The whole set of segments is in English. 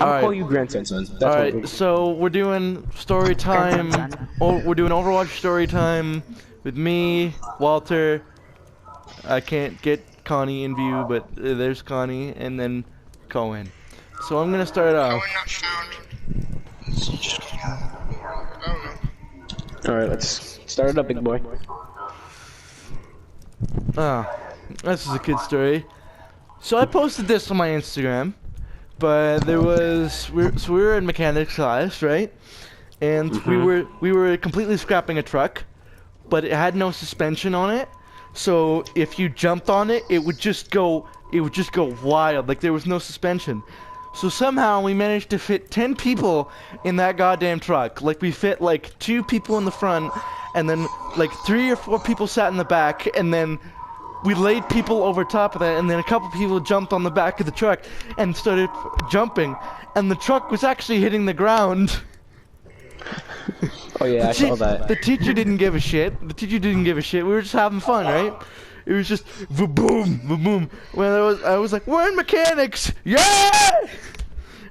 I'll call you grandson, son. That's Alright, so we're doing story time. Oh, we're doing Overwatch story time with me, Walter. I can't get Connie in view, but there's Connie, and then Cohen. So I'm gonna start off. Cohen not found. Oh no. Alright, let's start it up, big boy. This is a kid story. So I posted this on my Instagram, but there was we were in mechanics class, right? And we were completely scrapping a truck, but it had no suspension on it. So if you jumped on it, it would just go wild. Like there was no suspension. So somehow we managed to fit 10 people in that goddamn truck. Like we fit like 2 people in the front, and then like 3 or 4 people sat in the back, and then we laid people over top of that, and then a couple people jumped on the back of the truck and started jumping, and the truck was actually hitting the ground. Oh yeah, I saw that. The teacher didn't give a shit. The teacher didn't give a shit. We were just having fun, right? It was just boom, boom. When I was like, we're in mechanics, yeah!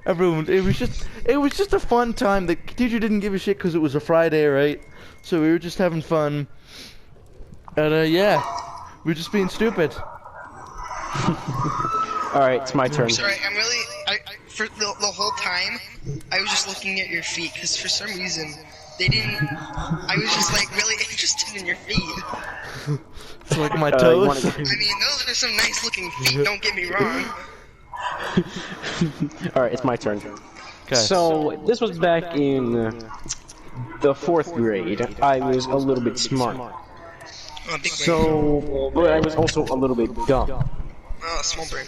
Everyone, it was just a fun time. The teacher didn't give a shit because it was a Friday, right? So we were just having fun, and yeah, we were just being stupid. All right, it's my turn. Sorry, I'm really. For the whole time, I was just looking at your feet because for some reason they didn't. I was just like really interested in your feet. It's like my toes. I mean, those are some nice looking feet. Don't get me wrong. All right, it's my turn. Okay. So this was back in the 4th grade. I was a little bit smart. So, but I was also a little bit dumb. Oh, small brain.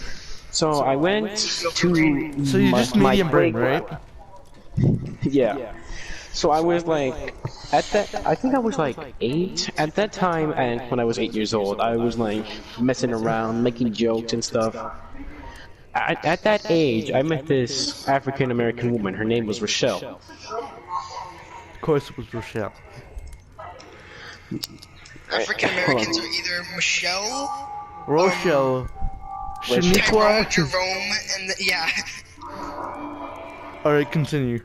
So I went to So you just medium brain, right? Yeah. So I was like, I think I was like 8 at that time, and when I was 8 years old, I was like messing around, making jokes and stuff. At that age, I met this African American woman. Her name was Rochelle. Of course it was Rochelle. African Americans are either Michelle, Rochelle, Shaniqua, Jerome, and yeah. Alright, continue.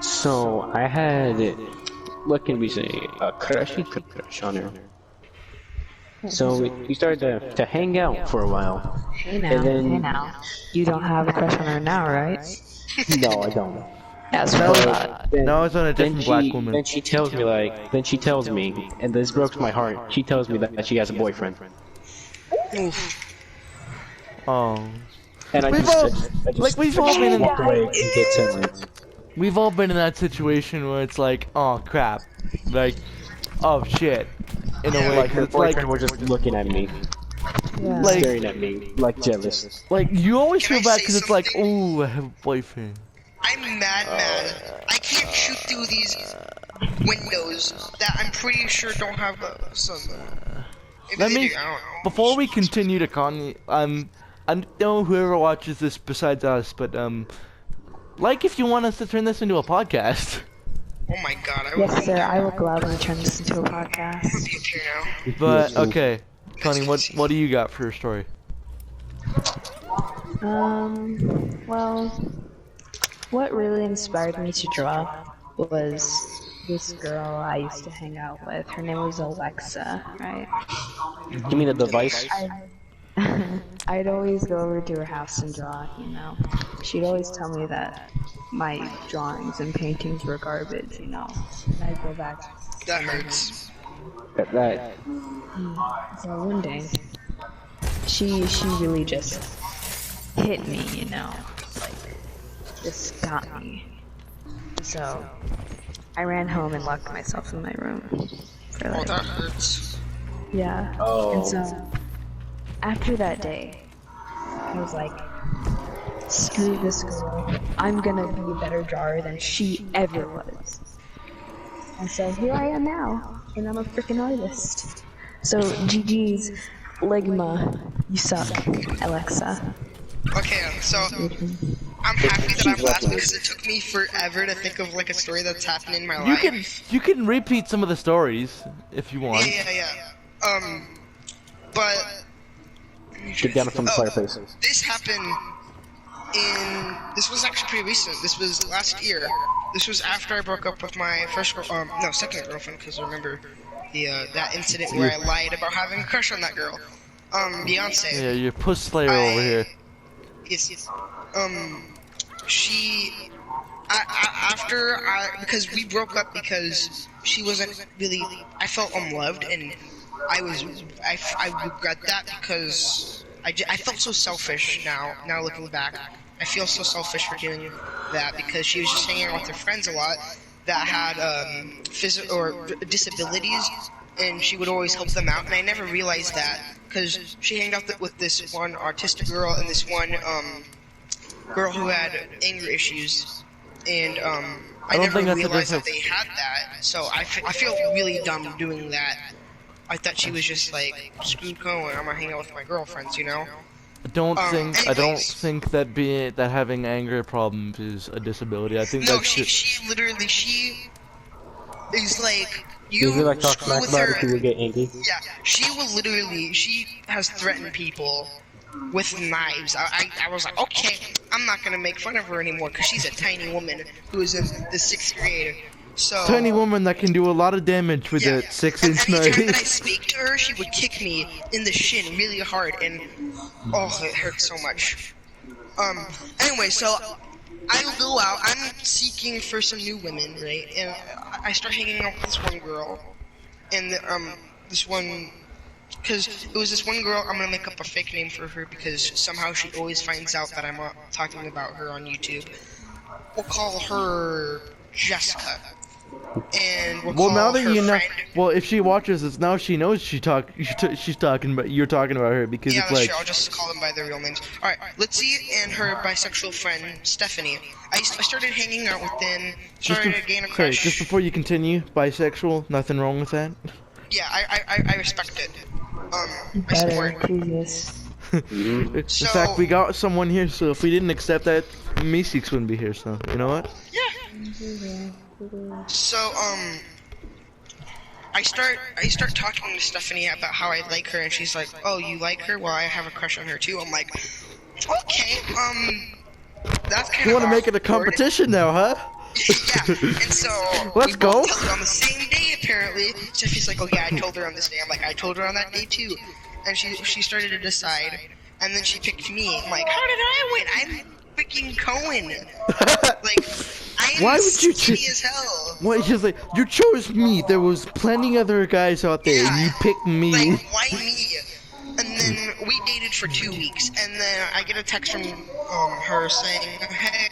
So I had, what can we say, a crush on her. So we started to hang out for a while. Hey now, and then, hey now. You don't have a crush on her now, right? No, I don't. That's what I thought. Now it's on a different black woman. Then she tells me, and this broke my heart, she tells me that she has a boyfriend. Oh. And we've all been in that situation where it's like, oh crap, like, oh shit, in a way, like her it's like boyfriend was just looking at me, like, staring at me, like jealous. Like you always feel bad because it's like, something? oh, I have a boyfriend. I'm mad. I can't shoot through these windows that I'm pretty sure don't have some. Let me, before we continue to Connie, I know whoever watches this besides us, but like if you want us to turn this into a podcast. Oh my god, I will. Yes, sir. I will gladly turn this into a podcast. But okay, Connie, what do you got for your story? Well, what really inspired me to draw was this girl I used to hang out with. Her name was Alexa, right? You mean the device? I'd always go over to her house and draw, you know. She'd always tell me that my drawings and paintings were garbage, you know. And I'd go back. That hurts. That. So one day, she really just hit me, you know. Like, just got me. So I ran home and locked myself in my room. For like, that hurts. yeah. Oh. And so after that day, I was like, screw this girl. I'm gonna be a better drawer than she ever was. And so here I am now, and I'm a freaking artist. So GG's, Ligma, you suck, Alexa. Okay, so I'm happy that I've laughed because it took me forever to think of like a story that's happened in my life. You can repeat some of the stories if you want. Yeah. But Get down from the fireplace. This happened in. This was actually actually pretty recent. This was last year. This was after I broke up with my second girlfriend, because remember the that incident where I lied about having a crush on that girl, Beyonce. Yeah, you're puss slayer over here. Yes. She, because we broke up because she wasn't really. I felt unloved, and I regret that because I felt so selfish now. Now looking back, I feel so selfish for doing that because she was just hanging out with her friends a lot that had physical or disabilities, and she would always help them out. And I never realized that because she hanged out with this one autistic girl and this one girl who had anger issues, and I never realized that they had that. So I feel really dumb doing that. I thought she was just like, screw Cohen, I'm gonna hang out with my girlfriends, you know? I don't anyways. think that having anger problems is a disability. I think No, that's she is like, If you like talk screw smack with about her. it, you will get angry. Yeah, she has threatened people with knives. I was like, okay, I'm not gonna make fun of her anymore because she's a tiny woman who is in the 6th grade. So tiny woman that can do a lot of damage with a 6-inch and anytime that I knife. speak to her, she would kick me in the shin really hard, and oh, it hurt so much. Anyway, so I go out. I'm seeking for some new women, right? And I start hanging out with this one girl, and this one, because it was this one girl. I'm gonna make up a fake name for her because somehow she always finds out that I'm talking about her on YouTube. We'll call her Jessica. And we'll call now that her you know, friend. well, if she watches this now, she knows she's talking about you're talking about her because Yeah, it's that's like true. I'll just call them by their real names. Alright, Litzy and her bisexual friend, Stephanie. I started hanging out with them, started to gain a sorry, crush. just before you continue, bisexual, nothing wrong with that. Yeah, I respect it. I support. Jesus. In So- fact, we got someone here, so if we didn't accept that, Meeseeks wouldn't be here, so, you know what? Yeah. So, I start talking to Stephanie about how I like her, and she's like, "Oh, you like her? Well, I have a crush on her too." I'm like, "Okay, that's kind of." You want to make it a competition now, huh? Yeah, and so Let's we go. both tell her on the same day apparently. Stephanie's like, "Oh yeah, I told her on this day." I'm like, "I told her on that day too," and she started to decide, and then she picked me. I'm like, "How did I win? I'm freaking Cohen." Like, I am Why would you skinny as hell. Well, she's like, you chose me. There was plenty other guys out there, and you picked me. Like, why me? And then we dated for 2 weeks, and then I get a text from her saying, "Hey,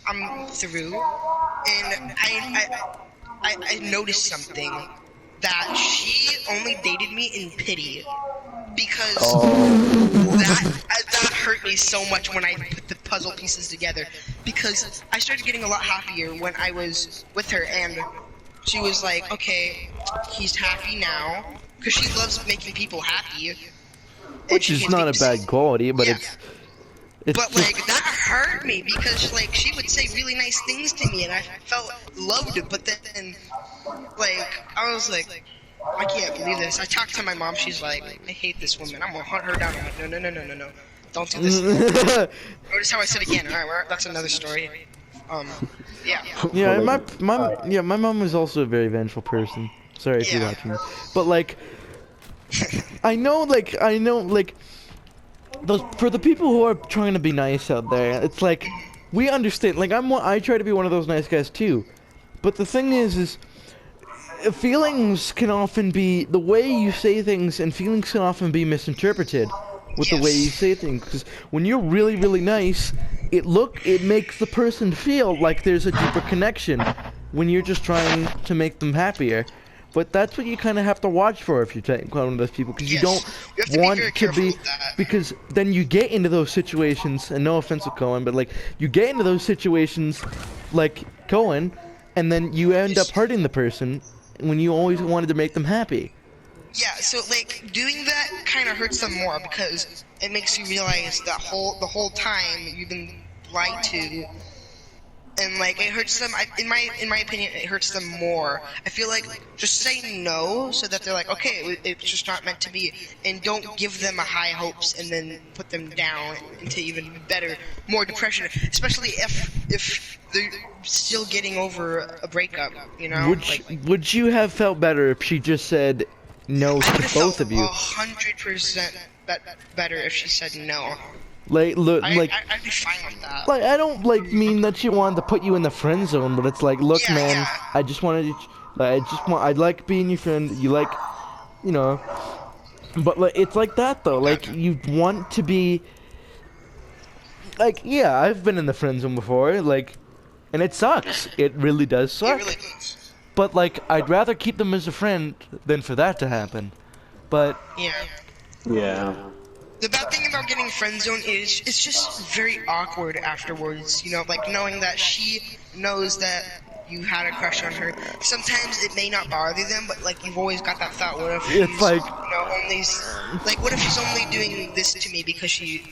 I'm through," and I noticed something, that she only dated me in pity, because that hurt me so much when I put the puzzle pieces together, because I started getting a lot happier when I was with her, and she was like, "Okay, he's happy now," because she loves making people happy. Which is not a bad quality, but Yeah. it's But just, like that hurt me because like she would say really nice things to me and I felt loved. But then like I was like, I can't believe this. I talked to my mom. She's like, "I hate this woman. I'm gonna hunt her down." I'm like, no. Don't do this. Notice how I said again. All right, that's another story. Yeah. yeah, my mom was also a very vengeful person. Sorry if you're Yeah. watching, but like, I know, those for the people who are trying to be nice out there, it's like we understand. Like I try to be one of those nice guys too, but the thing is feelings can often be the way you say things, and feelings can often be misinterpreted with the way you say things. Because when you're really, really nice, it makes the person feel like there's a deeper connection when you're just trying to make them happier. But that's what you kind of have to watch for if you're one of those people, because you don't You have to be want very to careful be, with that. because then you get into those situations, and no offense to Cohen, but like you get into those situations like Cohen, and then you end up hurting the person when you always wanted to make them happy. Yeah, so like doing that kind of hurts them more because it makes you realize that the whole time you've been lied to, and like it hurts them. In my opinion, it hurts them more. I feel like just say no so that they're like, okay, it's just not meant to be, and don't give them a high hopes and then put them down into even better, more depression. Especially if they're still getting over a breakup, you know. Would you have felt better if she just said no I would to have both felt of you? 100% better if she said no. Like, look, I'd be fine with that. like I don't mean that she wanted to put you in the friend zone, but it's like, look, Yeah, man, yeah. I just wanted you, like, I like being your friend. You like, you know, but like it's like that though. Like you want to be, like, yeah, I've been in the friend zone before, like, and it sucks. It really does It suck. really does. But like, I'd rather keep them as a friend than for that to happen. But Yeah. Yeah. The bad thing about getting friend zone is it's just very awkward afterwards, you know, like knowing that she knows that you had a crush on her. Sometimes it may not bother them, but like you've always got that thought, what if It's she's, like- you know, what if she's only doing this to me because she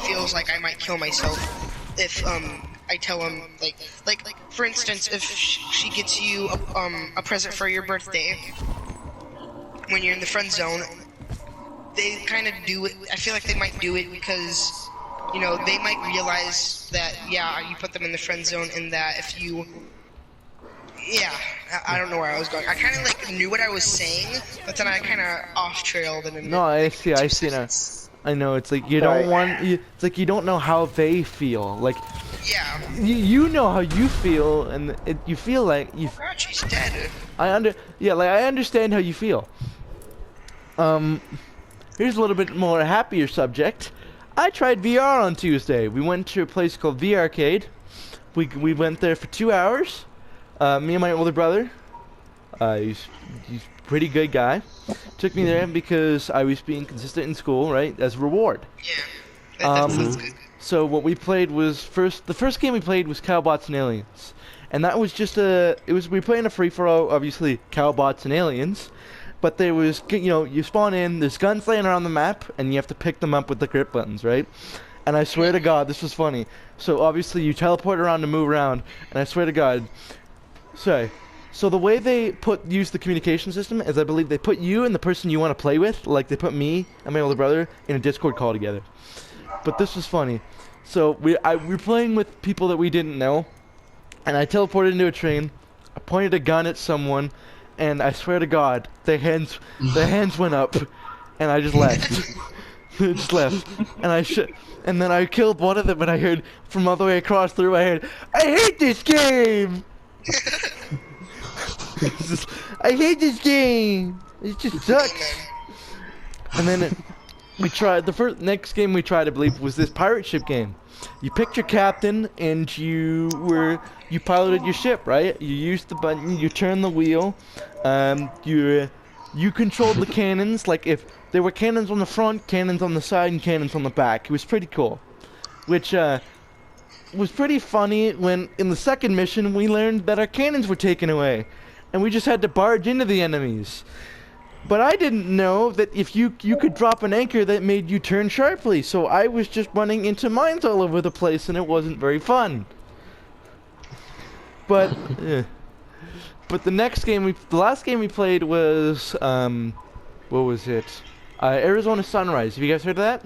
feels like I might kill myself if I tell him like for instance, if she gets you a present for your birthday when you're in the friend zone, they kind of do it. I feel like they might do it because, you know, they might realize that, yeah, you put them in the friend zone, and that if you, yeah, I don't know where I was going. I kind of like knew what I was saying, but then I kind of off trailed and no, I see now. I know, it's like you don't want. It's like you don't know how they feel. Like Yeah. you know how you feel, and you feel like you. God, she's dead. I understand how you feel. Here's a little bit more happier subject. I tried VR on Tuesday. We went to a place called V Arcade. We went there for 2 hours. Me and my older brother. He's a pretty good guy. Took me there because I was being consistent in school, right? As a reward. Yeah. That's good. So what we played was the first game we played was Cowbots and Aliens. And that was just we were playing a free-for-all, obviously, Cowbots and Aliens. But there was, you know, you spawn in, there's guns laying around the map, and you have to pick them up with the grip buttons, right? And I swear to God, this was funny. So obviously you teleport around to move around, and I swear to God, so the way they use the communication system is I believe they put you and the person you want to play with, like they put me and my older brother in a Discord call together. But this was funny. So we were playing with people that we didn't know, and I teleported into a train, I pointed a gun at someone, and I swear to God, their hands went up, and I just left. Just left. And then I killed one of them, and I heard from all the way across the room, I heard, I hate this game! I hate this game! It just sucks! And then we tried, next game we tried, I believe, was this pirate ship game. You picked your captain, and you piloted your ship, right? You used the button, you turned the wheel, you controlled the cannons, like if there were cannons on the front, cannons on the side, and cannons on the back. It was pretty cool. Which, was pretty funny when, in the second mission, we learned that our cannons were taken away. And we just had to barge into the enemies. But I didn't know that if you could drop an anchor that made you turn sharply, so I was just running into mines all over the place, and it wasn't very fun. But but the last game we played was what was it? Arizona Sunrise. Have you guys heard of that?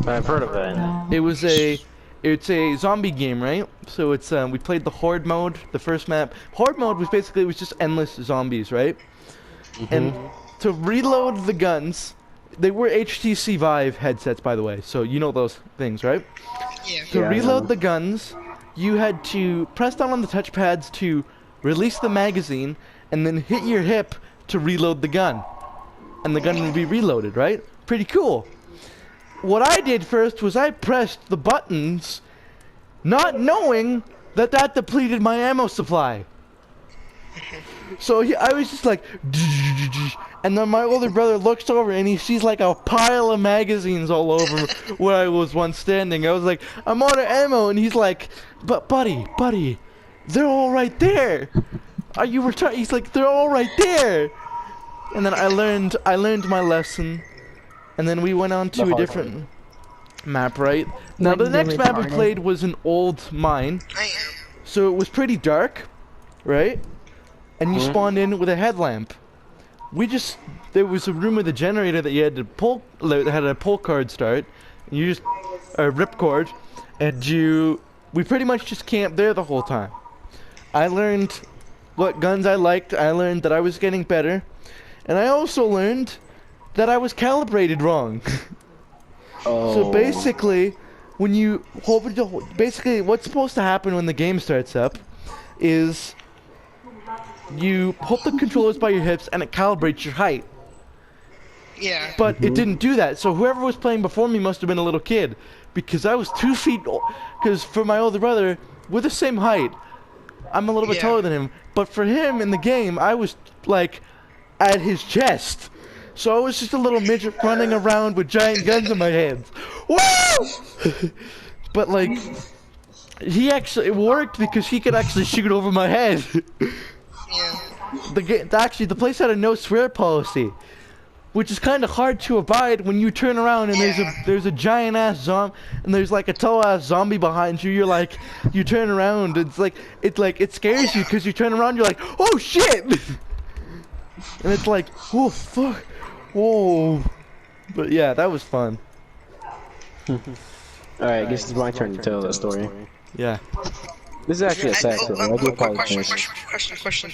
I've heard of it. It's a zombie game, right? So it's we played the Horde mode, the first map. Horde mode was just endless zombies, right? And to reload the guns, they were HTC Vive headsets, by the way, so you know those things, right? Yeah. To reload the guns, you had to press down on the touchpads to release the magazine, and then hit your hip to reload the gun. And the gun would be reloaded, right? Pretty cool. What I did first was I pressed the buttons, not knowing that depleted my ammo supply. So I was just like, and then my older brother looks over and he sees like a pile of magazines all over where I was once standing. I was like, I'm out of ammo, and he's like, but buddy, they're all right there. Are you retarded? He's like, they're all right there. And then I learned my lesson, and then we went on to a different map, right? Now When the you're next map we retarded. played was an old mine, I am. so it was pretty dark, right? And you spawned in with a headlamp. There was a room with a generator that you had to pull, that had a pull cord start, and you just, a rip cord, and we pretty much just camped there the whole time. I learned what guns I liked, I learned that I was getting better, and I also learned that I was calibrated wrong. So basically, basically what's supposed to happen when the game starts up is you hold the controllers by your hips and it calibrates your height. Yeah. But it didn't do that, so whoever was playing before me must have been a little kid, because I was 2 feet. Because for my older brother, we're the same height. I'm a little bit taller than him, but for him in the game, I was like at his chest. So I was just a little midget running around with giant guns in my hands. Woo! But like, it worked because he could actually shoot over my head. Yeah. Actually, the place had a no swear policy, which is kind of hard to abide when you turn around and there's a giant ass zombie and there's like a tall ass zombie behind you. You turn around, it scares you because you turn around, you're like, oh shit, and it's like, oh fuck, whoa. But yeah, that was fun. Alright, I guess it's my turn to tell that story. Yeah. This is actually a sad story. I do apologize. Question.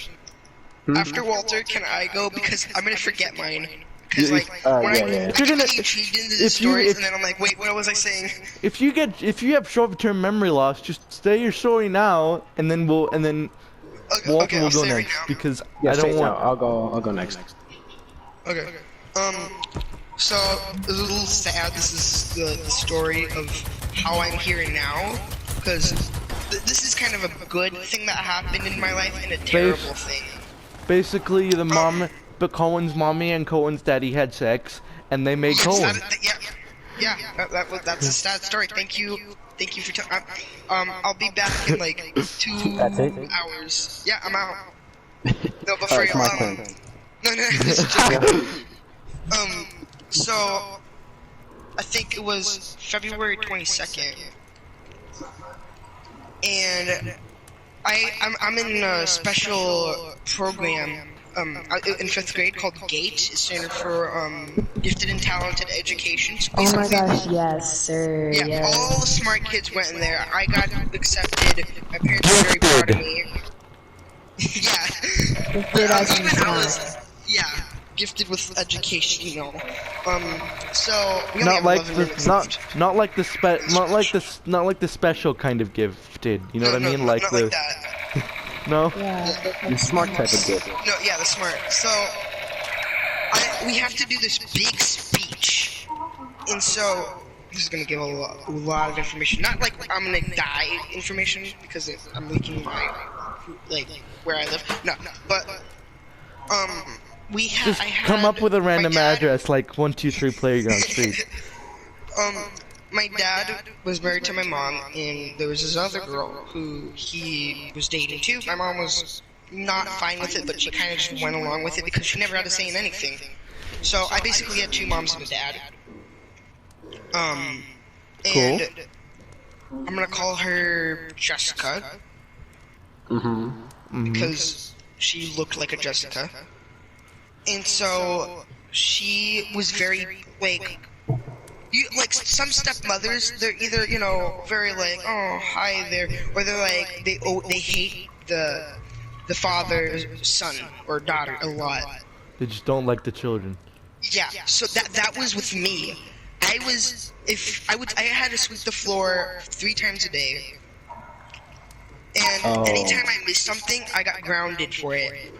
After Walter, can I go? Because I'm gonna forget mine. Because like, when yeah. I get intrigued into the stories, and then I'm like, wait, what was I saying? If you have short-term memory loss, just say your story now, and then Walter will go next, because I don't want. I'll go next. Okay. So it's a little sad. This is the story of how I'm here now, because this is kind of a good thing that happened in my life and a terrible thing. Basically, but Cohen's mommy and Cohen's daddy had sex, and they made Cohen. That's a sad story. Thank you for telling. I'll be back in like 2 hours. Yeah, I'm out. No, but for no, this is just, so I think it was February 22nd, and I'm in a special program in 5th grade called GATE. It's standard for Gifted and Talented Education. So Oh my gosh, yes, sir. yeah, Yes. all the smart kids went in there. I got accepted. My parents were very proud of me. Yeah. Gifted as in Even I was, gifted with education, you know. So we only Not have like 11 the minutes left. not like the special kind of gifted. You know what I mean? Not Like like that. no. Yeah. The smart type of gift. No, yeah, the smart. So we have to do this big speech, and so this is gonna give a lot of information. Not like I'm gonna die information because I'm leaking my where I live. No, but Just come up with a random address like 123 Playground Street. My dad was married to my mom, and there was this other girl who he was dating too. My mom was not fine with it, but she kind of just went along with it because she never had a say in anything. So I basically had 2 moms and a dad. And I'm gonna call her Jessica. Because she looked like a Jessica. And so she was very like some stepmothers, they're either, you know, very like, oh, hi there, or they're like, they hate the father's son or daughter a lot. They just don't like the children. Yeah, so that was with me. I had to sweep the floor 3 times a day. And anytime I missed something, I got grounded for it.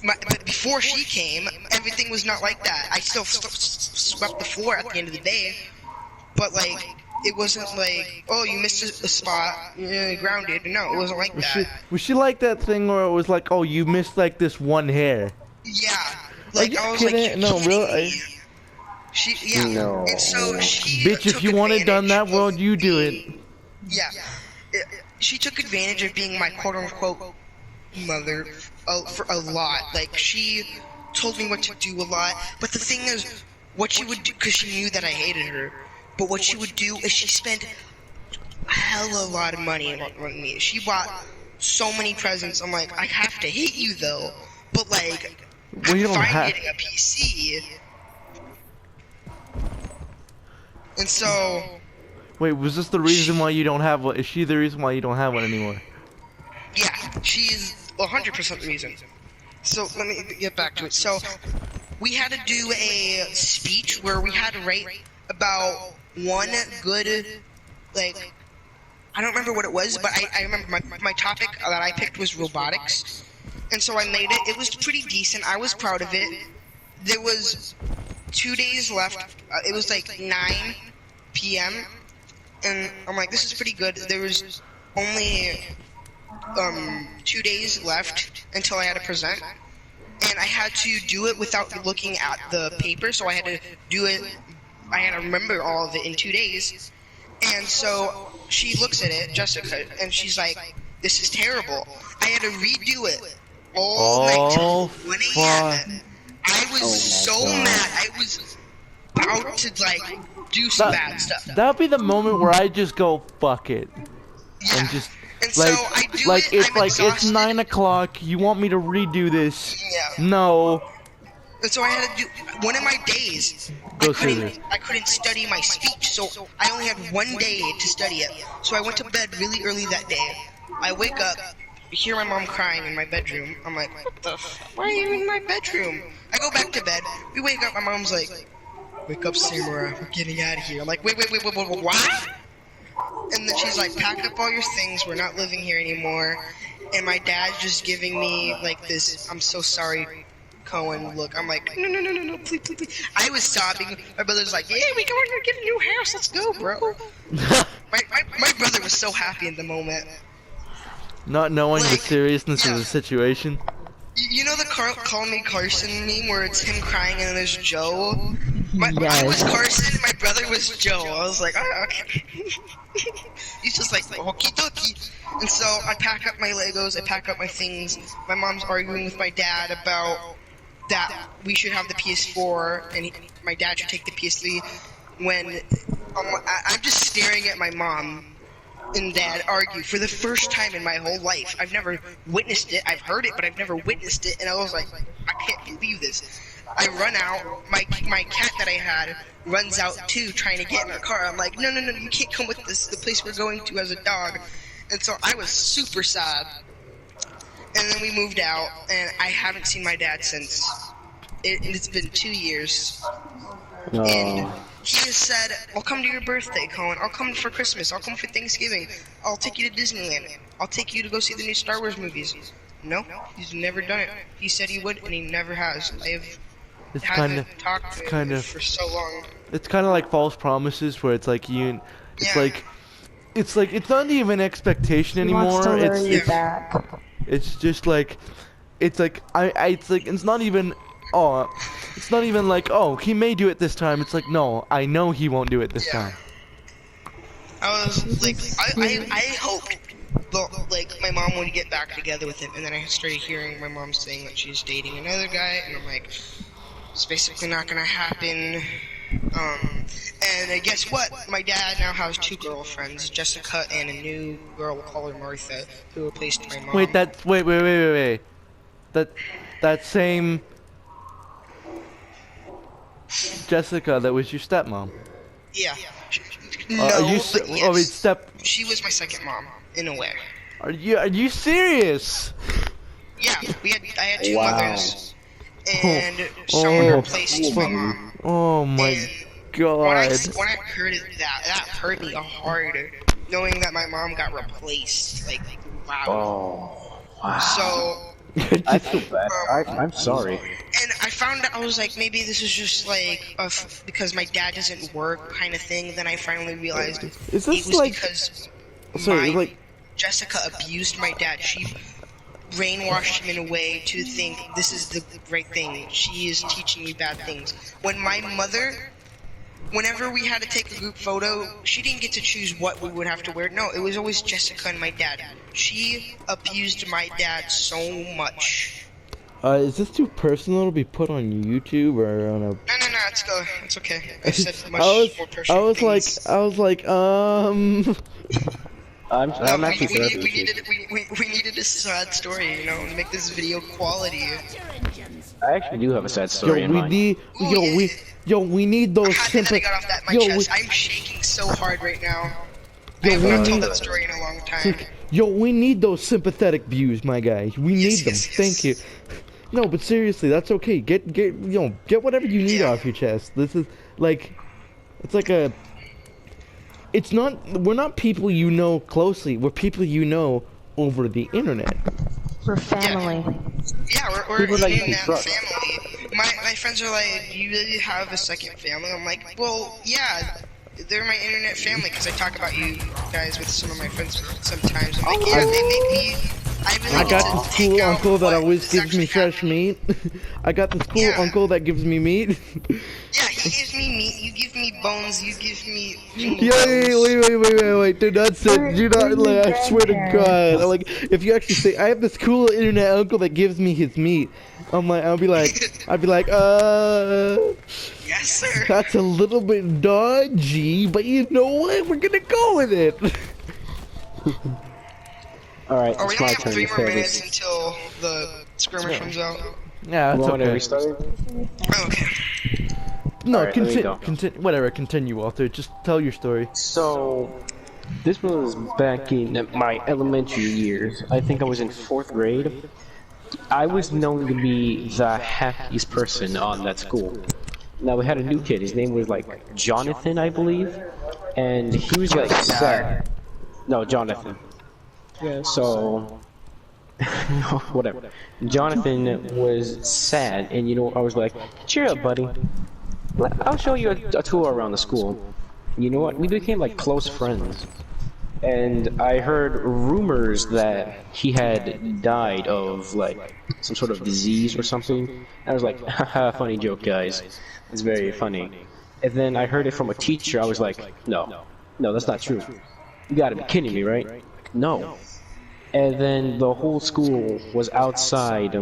But before she came, everything was not like that. I still swept the floor at the end of the day, but like it wasn't like, oh, you missed a spot, grounded. No, it wasn't like that. Was she like that thing where it was like, oh, you missed like this one hair? Yeah, like I was kidding? like, No, really? No. And so she Bitch, if you wanted done that, advantage well, of you do it. being- Yeah, she took advantage of being my quote-unquote mother for a lot. Like, she told me what to do a lot, but the thing is, what she would do, because she knew that I hated her, But what she would do is she spent a hell of a lot of money on me. She bought so many presents. I'm like, I have to hate you though, but like, Well, you I'm don't fine have. getting a PC. And so, Wait, was this the reason why you don't have one? Is she the reason why you don't have one anymore? yeah, she is 100% the reason. So let me get back to it. So we had to do a speech where we had to write about one good, like, I don't remember what it was, but I remember my topic that I picked was robotics. And so I made it. It was pretty decent. I was proud of it. There was 2 days left. It was like 9 p.m. And I'm like, this is pretty good. There was only 2 days left until I had to present. And I had to do it without looking at the paper, so I had to do it. I had to remember all of it in 2 days. And so she looks at it, Jessica, and she's like, this is terrible. I had to redo it all night till 1 a.m. I was so mad. I was about to, like, do some bad stuff. That'd be the moment where I just go, fuck it. Yeah. And just, And like, so I do like, it, it's I'm like, it's exhausted. 9 o'clock, you want me to redo this? Yeah. No. And so I had to do one of my days. Go I couldn't study my speech, so I only had 1 day to study it. So I went to bed really early that day. I wake up, hear my mom crying in my bedroom. I'm like, what the f? Why are you in my bedroom? I go back to bed. We wake up. My mom's like, wake up, Samurai. We're getting out of here. I'm like, wait, what? And then she's like, pack up all your things. We're not living here anymore. And my dad's just giving me like this, I'm so sorry, Cohen look. I'm like, no, please. I was sobbing. My brother's like, yeah, we going to get a new house. Let's go, bro. my brother was so happy in the moment. Not knowing the Like, seriousness of yeah. the situation. You know the Call Me Carson meme where it's him crying and then there's Joe? I Yes. was Carson, my brother was Joe. I was like, oh, okay. He's just like, okie dokie. And so I pack up my Legos, I pack up my things. My mom's arguing with my dad about that we should have the PS4 and my dad should take the PS3. When I'm just staring at my mom and dad argue for the first time in my whole life. I've never witnessed it. I've heard it, but I've never witnessed it. And I was like, I can't believe this. I run out. My cat that I had runs out too, trying to get in our car. I'm like, no, you can't come with us. The place we're going to as a dog. And so I was super sad. And then we moved out, and I haven't seen my dad since. It's been 2 years. No. And he has said, I'll come to your birthday, Cohen. I'll come for Christmas. I'll come for Thanksgiving. I'll take you to Disneyland. I'll take you to go see the new Star Wars movies. No, he's never done it. He said he would, and he never has. I It's haven't talked to him for so long. It's kind of like false promises where it's like it's Yeah. like, it's not even expectation He wants anymore. to lure you It's back. it's just like, it's like it's not even. Oh, it's not even like, oh, he may do it this time. It's like, no, I know he won't do it this time. I was like, I hoped like my mom would get back together with him, and then I started hearing my mom saying that she's dating another guy, and I'm like, it's basically not gonna happen. And guess what? My dad now has 2 girlfriends, Jessica and a new girl, we'll call her Martha, who replaced my mom. Wait, wait. That same Jessica that was your stepmom. Yeah. Are you but yes, she was my second mom, in a way. Are you serious? Yeah, I had 2 Wow. mothers, and someone replaced my mom. Oh my And god. when I heard it, that hurt me hard, knowing that my mom got replaced. Like, wow. Oh. Wow. So, I feel bad. I'm sorry. and I found out, I was like, maybe this is just like because my dad doesn't work kind of thing. Then I finally realized Is it this was like? because Sorry, like. Jessica abused my dad. She brainwashed him in a way to think this is the right thing. She is teaching me bad things. When my mother, whenever we had to take a group photo, she didn't get to choose what we would have to wear. No, it was always Jessica and my dad. She abused my dad so much. Is this too personal to be put on YouTube or on a? No, it's go. It's okay. I said much more I personal was like, things. I'm No, actually sad. we needed a sad story, you know, and make this video quality. I actually do have a sad yo, story in we mind. need, we need those Happy that I sympathy. got off that my Yo, chest. I'm shaking so hard right now. I Yo, have we not told need- that story in a long time. we need those sympathetic views, my guy. We need them. yes, Thank you. yes. No, but seriously, that's okay. Get whatever you need off your chest. This is like, it's like a. It's not. We're not people you know closely. We're people you know over the internet. We're family. Yeah, we're People an that you can internet trust. family. My friends are like, "You really have a second family?" I'm like, "Well, yeah, they're my internet family because I talk about you guys with some of my friends sometimes." I'm like, "Yeah, they make me." I really got get this to cool take out uncle that what always is gives me actually fresh happening. meat. I got this cool Yeah. uncle that gives me meat. Yeah, he gives me meat. You give me bones. You give me. Wait, do not say, do not, like, I swear to God, like, if you actually say, I have this cool internet uncle that gives me his meat, I'd be like, Yes, sir. that's a little bit dodgy, but you know what, we're gonna go with it. Alright, Oh, we it's only my have turn 3 to more say minutes this. until the skirmish comes out. Yeah, You that's want me to okay. restart? Oh, okay. No, Alright, let me go. continue, Walter, just tell your story. So, this was back in my elementary years. I think I was in 4th grade. I was known to be the happiest person on that school. Now, we had a new kid. His name was, like, Jonathan, I believe. And he was, like, sad. No, Jonathan. So, whatever. Jonathan was sad, and I was like, cheer up, buddy. I'll show you a tour around the school. You know what? We became like close friends. And I heard rumors that he had died of like some sort of disease or something. I was like, haha, funny joke, guys. It's very funny. And then I heard it from a teacher. I was like, no, that's not true. You gotta be kidding me, right? No. And then the whole school was outside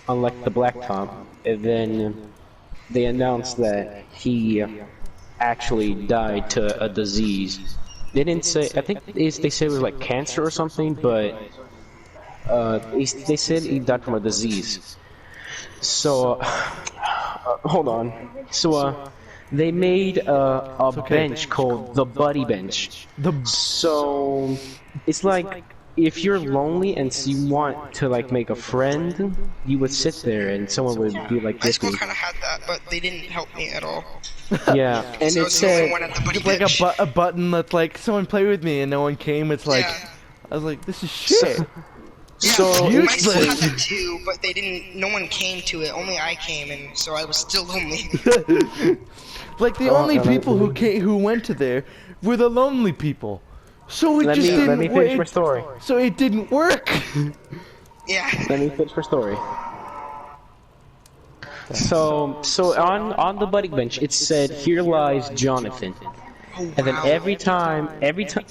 on like the blacktop. And then they announced that he actually died to a disease. They didn't say, I think they said it was like cancer or something, but they said he died from a disease. So, hold on. So, they made a bench called the Buddy Bench. So, it's like, if you're lonely and you want to like make a friend, you would sit there and someone would be like My this. school kind of had that, but they didn't help me at all. Yeah, and So it it's the only said, one at the Buddy Like Bench. a button that's like, someone play with me, and no one came, it's like, Yeah. I was like, this is shit. Yeah, So, my school had useless. that too, but they didn't. No one came to it. Only I came, and so I was still lonely. Like, the only people who went to there were the lonely people. So it let just me didn't finish my work. story. So it didn't work. Yeah. Let me finish my story. So on the Buddy Bench, it said, "Here lies Jonathan." And then every time,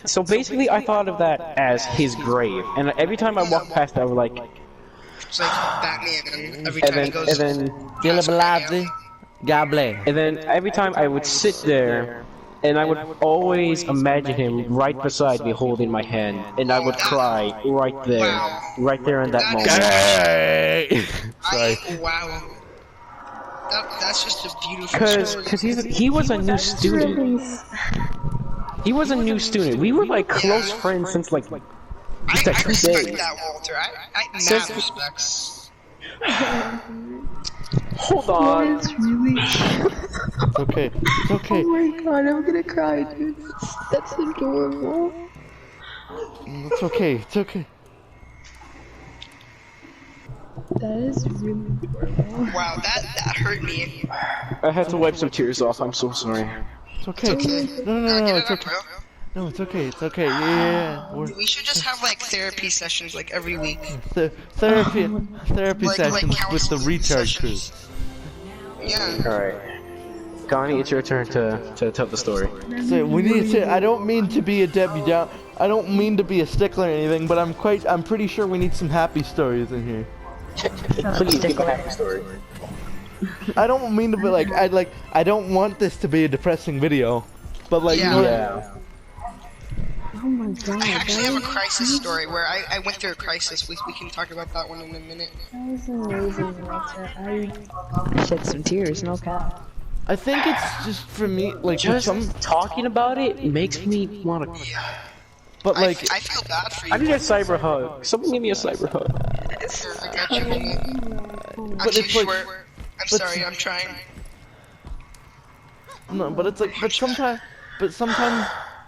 so basically I thought of that as his grave. And every time I walked past it, I was like, It's like Batman. Every and time he goes. and then every time I would sit there, and I would always imagine him right beside me holding my hand, and I would cry right there in that moment. Wow. That's just a beautiful story. Because he was a new student. He was a new student. We were like close friends since like just I like 2 respect days. that, Walter. I Since- mad respects. Hold on. It's really. It's okay. It's okay. Oh my god, I'm gonna cry, dude. That's adorable. It's okay. It's okay. That is really adorable. Wow, that hurt me. I had to wipe some tears off. I'm so sorry. It's okay. No, it's okay. No, it's okay. It's okay. Yeah. We should just have like therapy sessions like every week. Therapy Like sessions with the counseling recharge crew. sessions. Yeah. All right, Connie, it's your turn to tell the story. So we need to. I don't mean to be a Debbie Down. I don't mean to be a stickler or anything, but I'm pretty sure we need some happy stories in here. Please give a happy story. I don't mean to be like I don't want this to be a depressing video, but like you know what I mean? Yeah. Oh my god, I actually have a that crisis story where I went through a crisis. We can talk about that one in a minute. was amazing, Walter. I shed some tears, no cap. I think it's just for me like with Just some, talking about it makes me want to. but like I feel bad for you. I need a cyber hug. Someone give me a cyber hug. Sure, I got you, homie. I'm But too it's like- short. I'm sorry, I'm trying. no, but it's like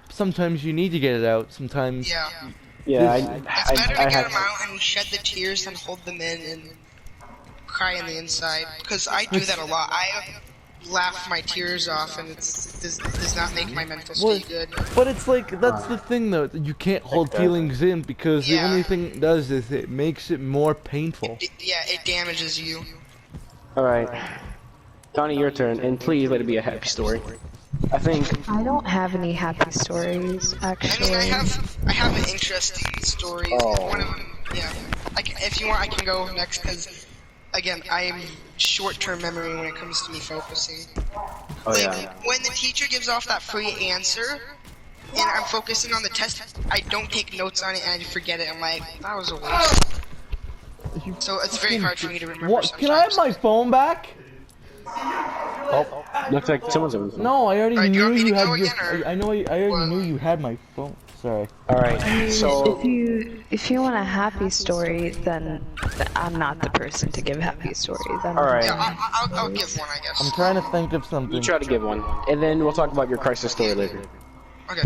sometimes you need to get it out. Sometimes Yeah. Yeah, It's better to I get had. them out and shed the tears than hold them in and cry on the inside. Because I do that a lot. I laugh my tears off and it does not make my mental Well, state good. but it's like that's the thing though. You can't hold Okay. feelings in because the Yeah. only thing it does is it makes it more painful. Yeah, it damages you. All right, Donnie, your turn, and please let it be a happy story. I think. I don't have any happy stories, I actually. mean, I have an interesting story. Oh. One of them, yeah. If you want, I can go next because, again, I'm short-term memory when it comes to me focusing. Oh Like, yeah. when the teacher gives off that free answer, and I'm focusing on the test, I don't take notes on it and I just forget it. I'm like, that was a waste. So it's very hard for me to remember. What? Can I have sometimes. my phone back? Oh, looks like someone's on the phone. No, I already Alright, do you knew want me to you go had your. again, or I know. I already what? knew you had my phone. Sorry. All right, so If you want a happy story, then I'm not the person to give happy stories. all right. Yeah, I'll give one, I guess. I'm trying to think of You something. try to give one, and then we'll talk about your crisis story later. Okay.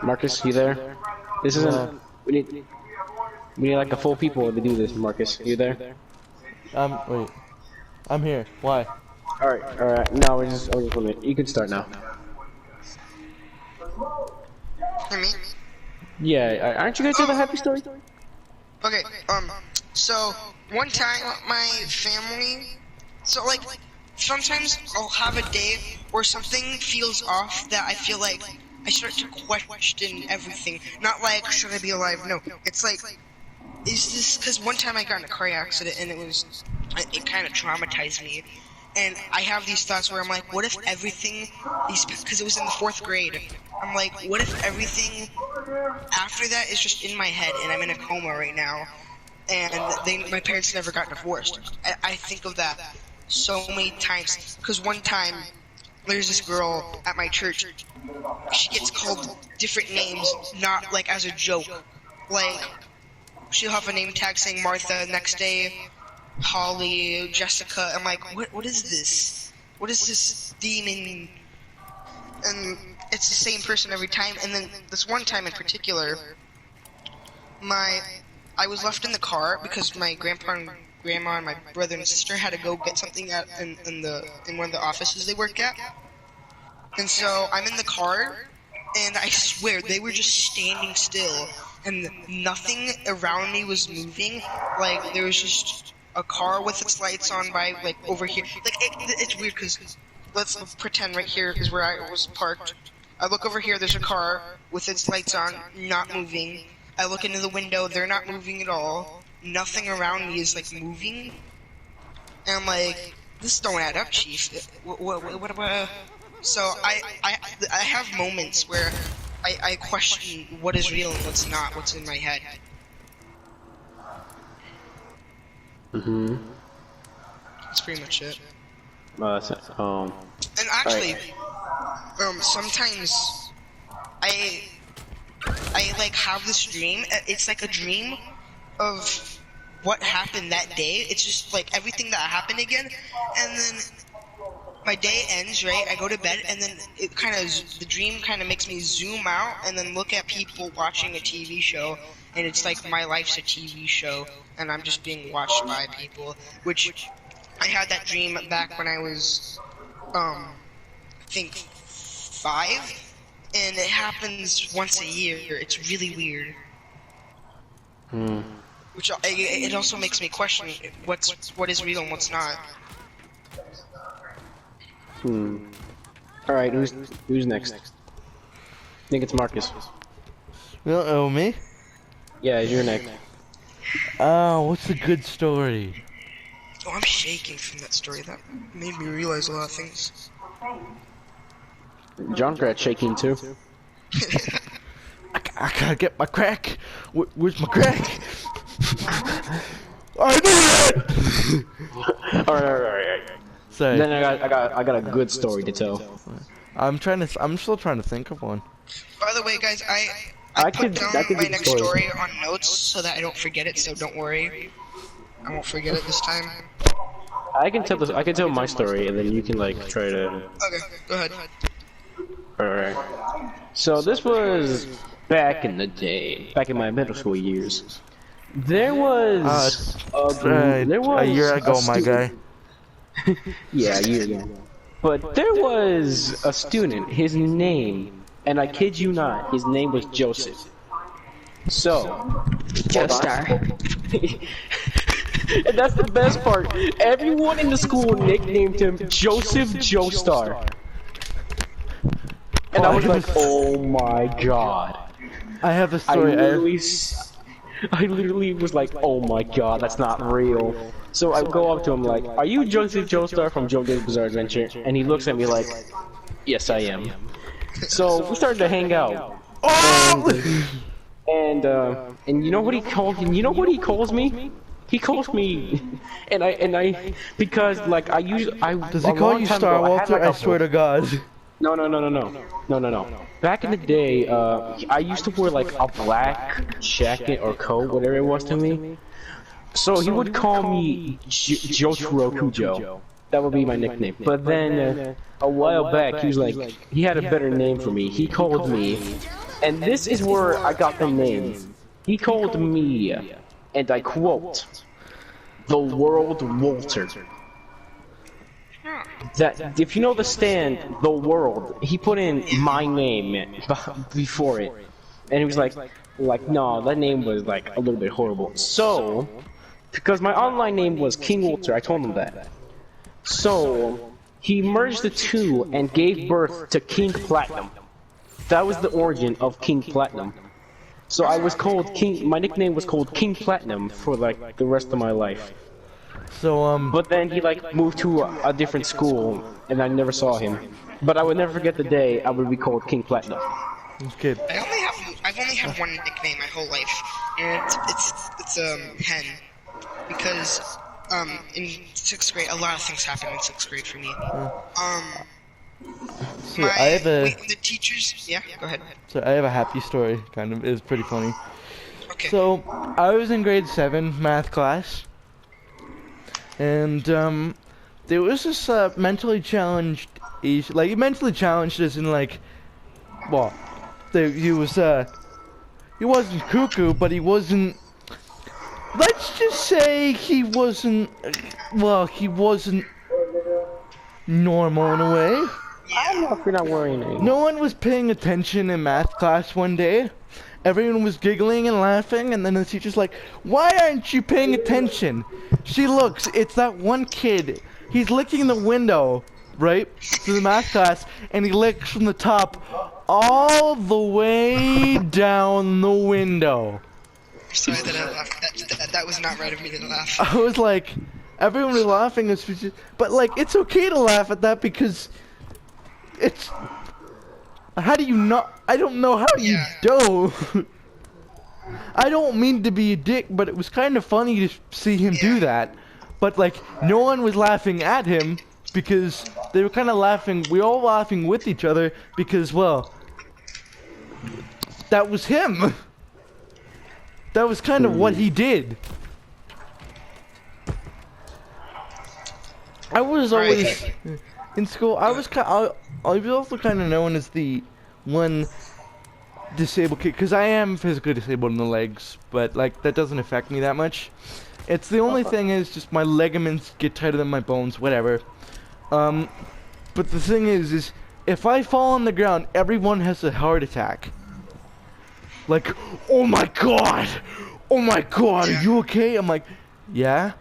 Marcus, you there? This isn't. We need like a full people to do this. Marcus, you there? Wait. I'm here. Why? All right. No, we're just wondering. You can start now. Hear me? Yeah, aren't you guys have a happy story? Okay, so one time my family, so like sometimes I'll have a day where something feels off that I feel like I start to question everything. Not like should I be alive? No, it's like is this because one time I got in a car accident and it kind of traumatized me. And I have these thoughts where I'm like, what if everything, because it was in the 4th grade, I'm like, what if everything after that is just in my head and I'm in a coma right now, and my parents never got divorced. I think of that so many times, because one time, there's this girl at my church, she gets called different names, not like as a joke, like, she'll have a name tag saying Martha, next day, Holly, Jessica. I'm like, what is this? What is this demon? And it's the same person every time. And then this one time in particular, I was left in the car because my grandpa and grandma and my brother and sister had to go get something in one of the offices they work at. And so I'm in the car, and I swear they were just standing still, and nothing around me was moving. Like there was just a car with its lights on by like over here. Like it's weird because let's pretend right here is where I was parked. I look over here, there's a car with its lights on, not moving. I look into the window, they're not moving at all. Nothing around me is like moving. And I'm like, this don't add up, Chief. What? So I have moments where I question what is real and what's not, what's in my head. Mm-hmm. That's pretty much it. And actually, sometimes I like have this dream. It's like a dream of what happened that day. It's just like everything that happened again, and then my day ends, right? I go to bed, and then the dream kind of makes me zoom out and then look at people watching a TV show, and it's like my life's a TV show, and I'm just being watched by people, which I had that dream back when I was, I think 5, and it happens once a year. It's really weird. Which it also makes me question what is real and what's not. Alright, who's next? I think it's Marcus. Me? Yeah, you're next. Oh, what's a good story? Oh, I'm shaking from that story. That made me realize a lot of things. Junkrat's shaking too. I gotta get my crack. Where's my crack? I knew it. Alright. Sorry. Then I got a good story to tell. I'm still trying to think of one. By the way, guys, I I put could down do my the next story on notes so that I don't forget it. So don't worry, I won't forget it this time. I can tell my story, and then you can like try to. Okay, go ahead. Alright. So this was back in the day, back in my middle school years. There was A year ago, my guy. Yeah, a year ago. But there was a student, his name, and I kid you not, his name was Joseph. So, Joestar. and that's the best part. Everyone in the school nicknamed him Joseph Joestar. And I was like, oh my god. I have a story. I literally was like, oh my god, that's not real. So I go up to him like, are you Joseph Joestar from JoJo's Bizarre Adventure? And he looks at me like, yes I am. So we started to hang out. And you know what he called? You know what he calls me? He calls me, and I because like I Does he call you Star Walter? I swear to God. No. Back in the day, I used to wear like a black jacket or coat, whatever it was to me. So he would call me Jotaro Kujo. That would be my nickname. But then a while back, he was like, he had a better name for me. He called me, and this is where I got the name. He called me, and I quote, the World Walter. That if you know the stand, the world, he put in my name before it, and he was like, no, that name was like a little bit horrible. So, because my online name was King Walter, I told him that. So he merged the two and gave birth to King Platinum. That was the origin of King Platinum. So I was called King. My nickname was called King Platinum for like the rest of my life. So But then he like moved to a different school, and I never saw him. But I would never forget the day I would be called King Platinum. Okay. I've only had one nickname my whole life, and it's Hen, because in 6th grade a lot of things happened in 6th grade for me. So I have the teachers. Yeah, go ahead. So I have a happy story. Kind of, it's pretty funny. Okay. So I was in grade 7 math class, and there was this mentally challenged, like mentally challenged as in like, well, he wasn't cuckoo, but he wasn't. Let's just say he wasn't. Well, he wasn't normal in a way. I don't know if you're not worrying me. No one was paying attention in math class one day. Everyone was giggling and laughing, and then the teacher's like, "Why aren't you paying attention?" She looks, it's that one kid. He's licking the window, right, to the math class, and he licks from the top all the way down the window. Sorry that I laughed. That was not right of me to laugh. I was like, everyone was laughing, but like, it's okay to laugh at that because it's. How do you not? I don't know how you don't. I don't mean to be a dick, but it was kind of funny to see him do that. But like, no one was laughing at him because they were kind of laughing. We were all laughing with each other because, well, that was him. That was kind of what he did. I was always in school. I was also kind of known as the one disabled kid because I am physically disabled in the legs, but like that doesn't affect me that much. It's the only thing is just my ligaments get tighter than my bones, whatever. But the thing is if I fall on the ground, everyone has a heart attack. Like, oh my god, are you okay? I'm like, yeah.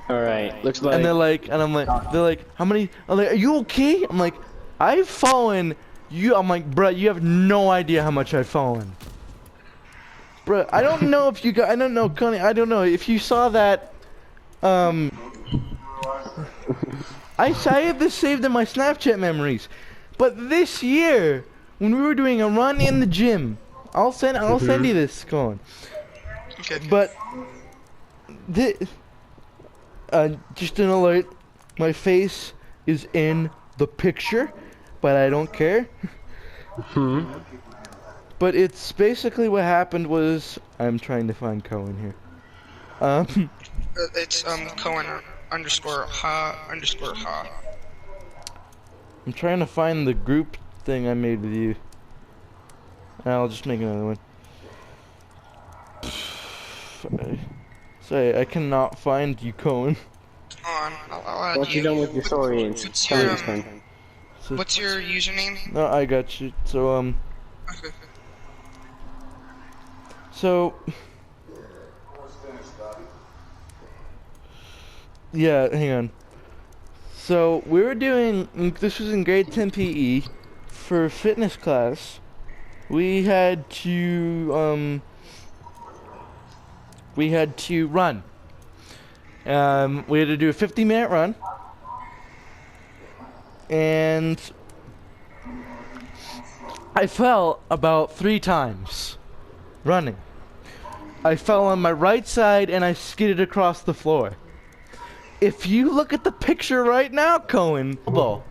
Alright, looks like. And they're like, how many? I'm like, are you okay? I'm like, I've fallen. I'm like, bruh, you have no idea how much I've fallen. Bro, I don't know if you got. I don't know, Connie. I don't know if you saw that. I have this saved in my Snapchat memories, but this year when we were doing a run in the gym, I'll send you this, Colin. Okay. But just an alert, my face is in the picture, but I don't care. But it's basically what happened was I'm trying to find Cohen here. It's Cohen underscore ha underscore ha. I'm trying to find the group thing I made with you. I'll just make another one. Sorry, I cannot find you, Cohen. Hold on, I'll add Once you. you're done with your story, it's What's your, Tony's turn. So, What's your username? no, I got you. So Okay. So yeah, hang on. So we were doing. This was in grade 10 PE for fitness class. We had to run. We had to do a 50-minute run, and I fell about 3 times running. I fell on my right side and I skidded across the floor. If you look at the picture right now, Cohen, ball.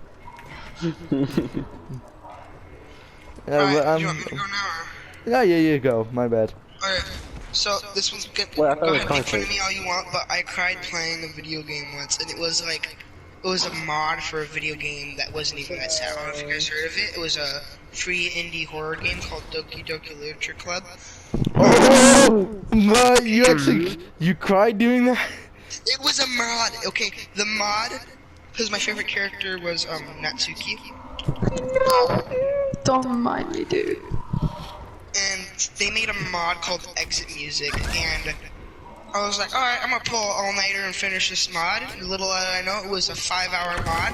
Alright, you want me to go now? Yeah, you go. My bad. Alright, so this one's good. Well, I Go thought it was ahead, make fun of content. me all you want, but I cried playing a video game once, and it was like, it was a mod for a video game that wasn't even that sad. I don't know if you guys heard of it. It was a free indie horror game called Doki Doki Literature Club. Oh, you cried doing that? It was a mod. Okay, the mod, because my favorite character was Natsuki. Don't remind me, dude. And they made a mod called Exit Music, and I was like, alright, I'm gonna pull all-nighter and finish this mod. Little did I know, it was a 5-hour mod,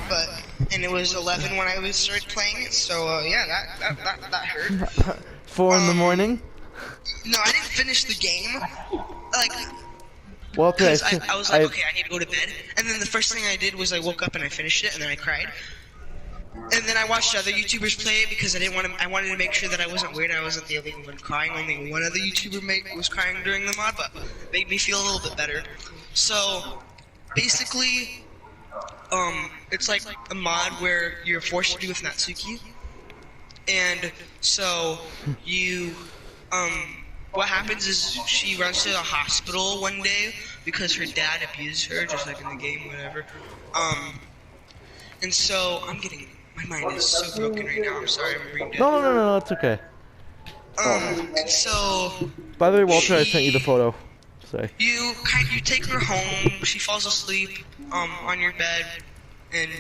and it was 11 when I started playing it, so yeah, that hurt. 4 in the morning? No, I didn't finish the game. Like, Well, because I was like, okay, I need to go to bed, and then the first thing I did was I woke up and I finished it, and then I cried. And then I watched other YouTubers play it because I wanted to make sure that I wasn't weird. I wasn't the only one crying. Only one other YouTuber was crying during the mod, but made me feel a little bit better. So basically, it's like a mod where you're forced to be with Natsuki, and so you, what happens is she runs to the hospital one day because her dad abused her, just like in the game, whatever. And so my mind is so broken right now. I'm sorry, I'm brain dead. No, it's okay. And so By the way, Walter, I sent you the photo. Sorry. you take her home. She falls asleep on your bed, and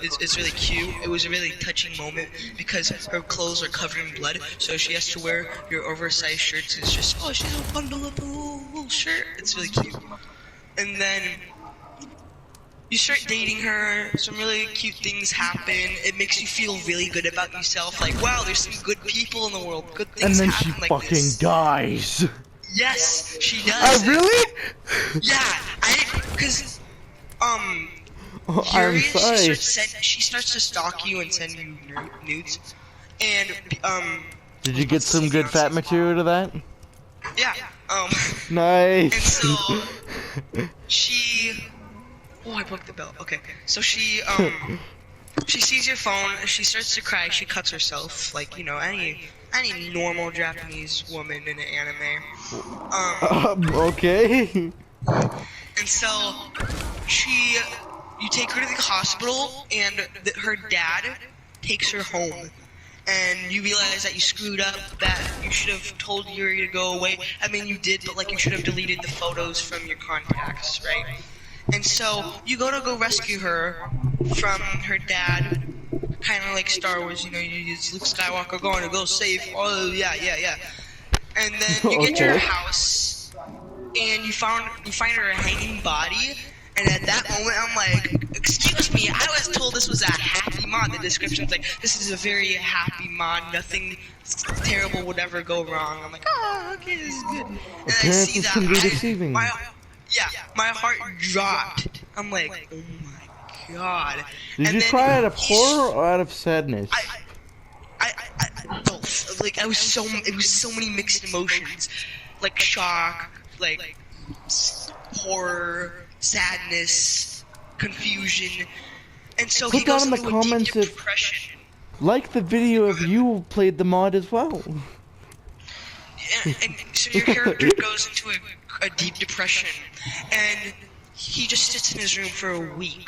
it's really cute. It was a really touching moment because her clothes are covered in blood, so she has to wear your oversized shirts. It's just she's a bundle up a little shirt. It's really cute. And then you start dating her, some really cute things happen, it makes you feel really good about yourself, like, wow, there's some good people in the world, good things And then happen she like fucking this. dies. Yes, she does. Oh, really? Yeah, because, I'm Furious, sorry. she starts to stalk you and send you nudes, and, Did you get some good fat material to that? yeah, Nice. and so, she... Oh, I broke the bell. Okay, so she sees your phone, she starts to cry, she cuts herself, like, you know, any normal Japanese woman in an anime. Okay. And so, you take her to the hospital, and her dad takes her home. And you realize that you screwed up, that you should have told Yuri to go away. I mean, you did, but, like, you should have deleted the photos from your contacts, right? And so, you go rescue her from her dad, kind of like Star Wars, you know, it's Luke Skywalker going to go save, oh, yeah. And then you get to her house, and you find her hanging body, and at that moment, I'm like, excuse me, I was told this was a happy mod. The description's like, this is a very happy mod. Nothing terrible would ever go wrong. I'm like, oh, okay, this is good. And I see Appearances can be that. deceiving. My heart dropped. I'm like, oh my god. Did you cry out of horror or out of sadness? Both. Like, it was so many mixed emotions. Like shock, like horror, sadness, confusion. And so Put he goes down in into the a comments deep if depression. like the video of you played the mod as well. And so your character goes into a deep depression, and he just sits in his room for a week.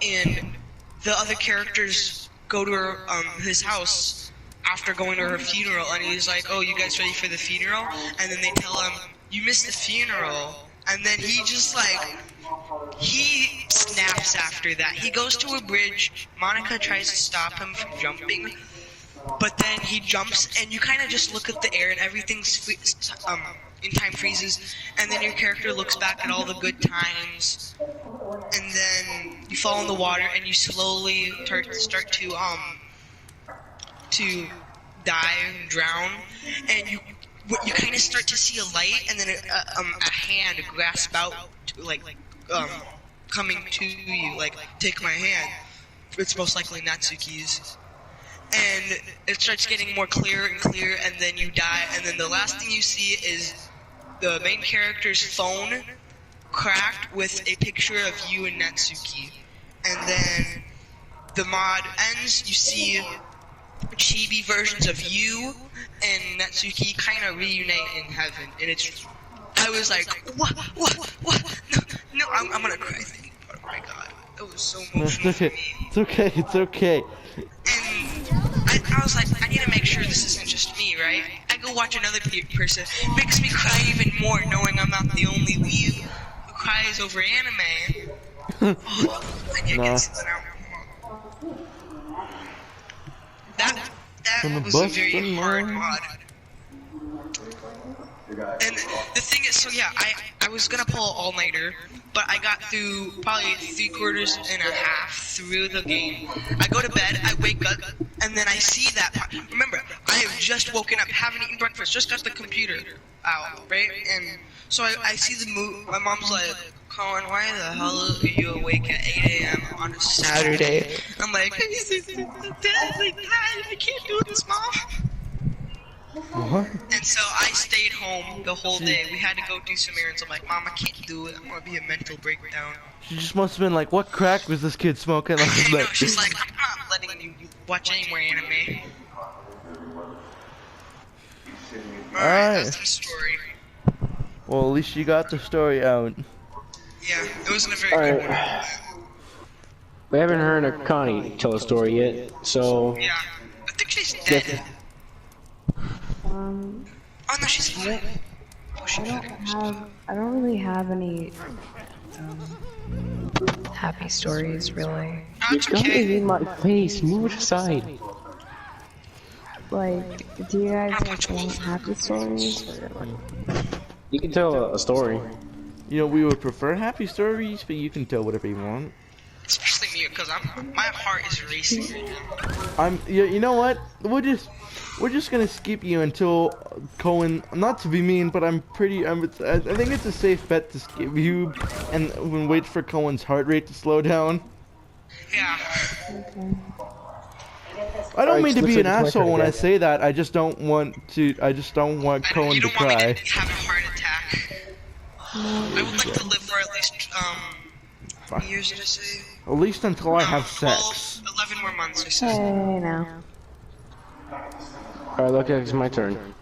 And the other characters go to his house after going to her funeral, and he's like, "Oh, you guys ready for the funeral?" And then they tell him, "You missed the funeral." And then he just like, he snaps after that. He goes to a bridge. Monica tries to stop him from jumping, but then he jumps, and you kind of just look at the air, and everything's in time freezes, and then your character looks back at all the good times, and then you fall in the water, and you slowly start to die and drown, and you kind of start to see a light, and then a hand grasp out, coming to you, like, take my hand. It's most likely Natsuki's. And it starts getting more clear and clear, and then you die, and then the last thing you see is the main character's phone cracked with a picture of you and Natsuki. And then the mod ends, you see chibi versions of you and Natsuki kind of reunite in heaven, and it's, I was like, what, no, I'm gonna cry thinking about it. Oh my god, it was so emotional for me. It's okay. And I was like, I need to make sure this isn't just me, right? I go watch another person. It makes me cry even more knowing I'm not the only weeb who cries over anime. I need to get something out. That was a very hard mod. And the thing is, so yeah, I was gonna pull an all-nighter, but I got through probably 3/4 and a half through the game. I go to bed, I wake up, and then I see that part. Remember, I have just woken up, haven't eaten breakfast, just got the computer out, right? And so I see the move. My mom's like, Colin, why the hell are you awake at 8 a.m. on a Saturday? I'm like, I can't do this, Mom. What? And so I stayed home the whole day. We had to go do some errands. I'm like, Mom, I can't do it. I'm gonna be a mental breakdown. She just must have been like, what crack was this kid smoking? I know, she's like, I'm not letting you watch any more anime. Alright, that's the story. Well, at least you got the story out. Yeah, it wasn't a very good one. We haven't heard of Connie tell a story yet, so... Yeah, I think she's dead. Um, Oh no, she's fine. I don't really have any happy stories, really. Oh, You're it's going okay. in my face, move aside. Like, do you guys like want happy stories? Or like... You can tell a story. You know, we would prefer happy stories, but you can tell whatever you want. Especially me, because my heart is racing right now. You know what? We're just gonna skip you until Cohen. Not to be mean, but I think it's a safe bet to skip you and wait for Cohen's heart rate to slow down. Yeah. Okay. I don't mean to be an listen to my asshole when I friend. say that. I just don't want Cohen You to don't want me cry. to have a heart attack. I would like to live for at least, how many years did I say? At least until I have 12, sex. 11 more months, I said. Hey, now. Alright, look, it's my turn.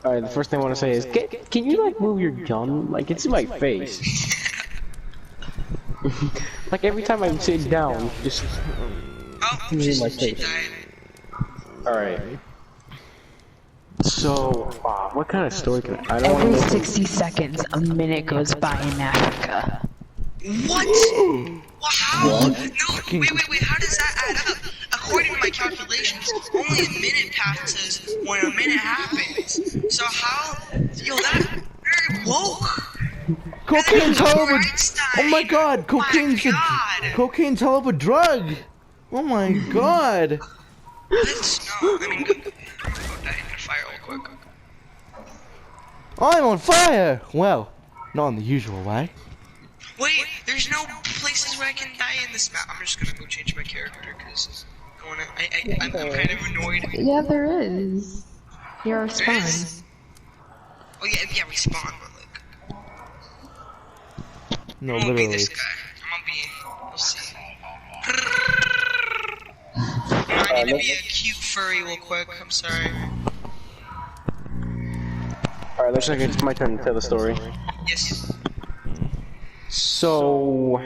Alright, the first thing I want to say is, can you like move your gun? Like, it's in my face. Like, every time I'm sitting down, just... Oh, in my she face. died. Alright. So, what kind of story can I don't Every want to 60 seconds, a minute goes by in Africa. What? Well, how? No, wait, how does that add up? According to my calculations, only a minute passes when a minute happens. So how? Yo, that's very woke. Cocaine's hell of a... Einstein. Oh my god, God. cocaine's hell of a drug! Oh my god. Let's no. I mean, go die in the fire real quick. I'm on fire. Well, not in the usual way. Wait, there's no places where I can die in this map. I'm just gonna go change my character because I'm kind of annoyed. Yeah, there is. You're a There spawn. is? Oh yeah, we spawn, but like. No, I'm gonna be literally. this guy. I'm gonna be. We'll see. I need to be a cute furry real quick. I'm sorry. Alright, looks like it's my turn to tell the story. Yes. So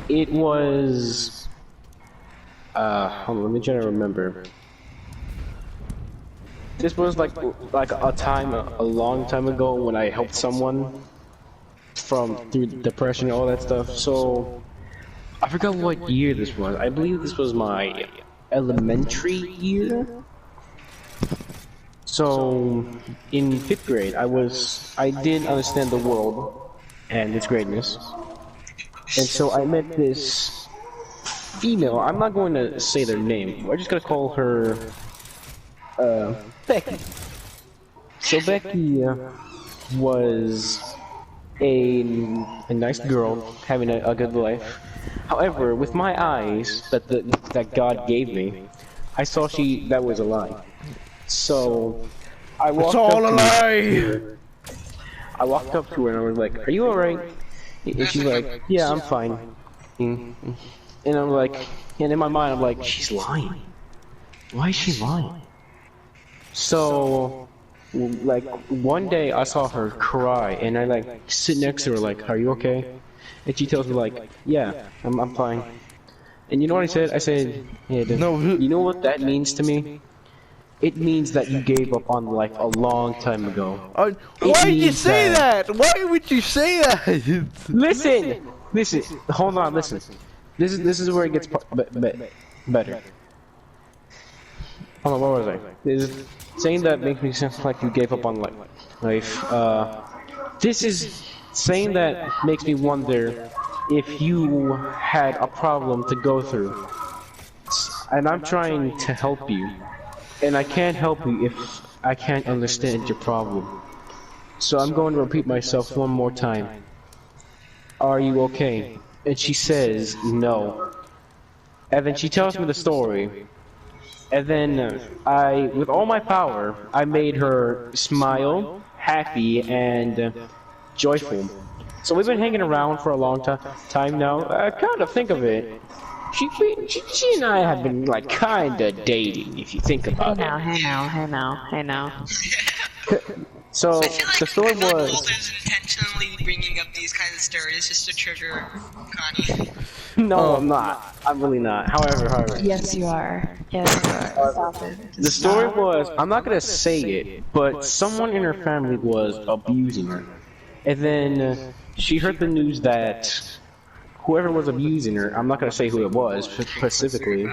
it was hold on, let me try to remember. This was like a long time ago when I helped someone through depression and all that stuff. So I forgot what year this was. I believe this was my elementary year. So in 5th grade, I did understand the world and its greatness. And so I met this female. I'm not going to say their name. We're just gonna call her Becky. So Becky was a nice girl having a good life. However, with my eyes that God gave me, I saw that was a lie. So I walked up to her. I walked up to her and I was like, "Are you alright?" And she's like, "Yeah, I'm fine." And I'm like, and in my mind I'm like, "She's lying. Why is she lying?" So like one day I saw her cry and I like sit next to her like, "Are you okay?" And she tells me like, "Yeah, I'm fine." And you know what I said? I said, "Yeah, No. you know what that means to me? It means that you gave up on life a long time ago." Why did you say that? Why would you say that? Listen. Hold on. Listen. This is where it gets better. Hold on. What was I? Saying that makes me sound like you gave up on life. This is saying that makes me wonder if you had a problem to go through, and I'm trying to help you. And I can't help you if I can't understand your problem. So I'm going to repeat myself one more time. Are you okay? And she says no. And then she tells me the story. And then with all my power, I made her smile, happy, and joyful. So we've been hanging around for a long time now. Kind of think of it. She and I have been like kinda dating, if you think about it. Hey now. So I feel like the story Walter's was intentionally bringing up these kind of stories just to trigger Connie. no, I'm not. I'm really not. However, Yes, you are. Yes, you are. Stop it. the story was, I'm not gonna say it, but someone in her family was abusing her, and then she heard the news that whoever was abusing her, I'm not gonna say who it was specifically,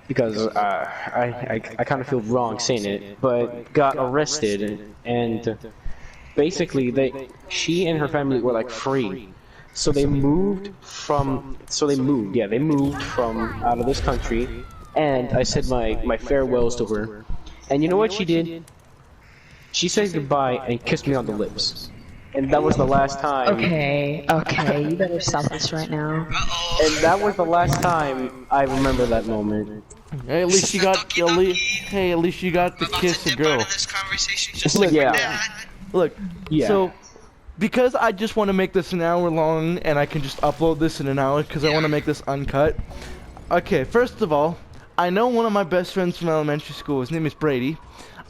because I kind of feel wrong saying it, but got arrested, and basically she and her family were like free, so they moved from out of this country, and I said my farewells to her, and you know what she did? She said goodbye and kissed me on the lips. And that was the last time. Okay, you better stop this right now. And that was the last time I remember that moment. Hey, at least you got at least you got to kiss a girl. Look, Yeah. so because I just want to make this an hour long and I can just upload this in an hour because I want to make this uncut. Okay, first of all, I know one of my best friends from elementary school. His name is Brady.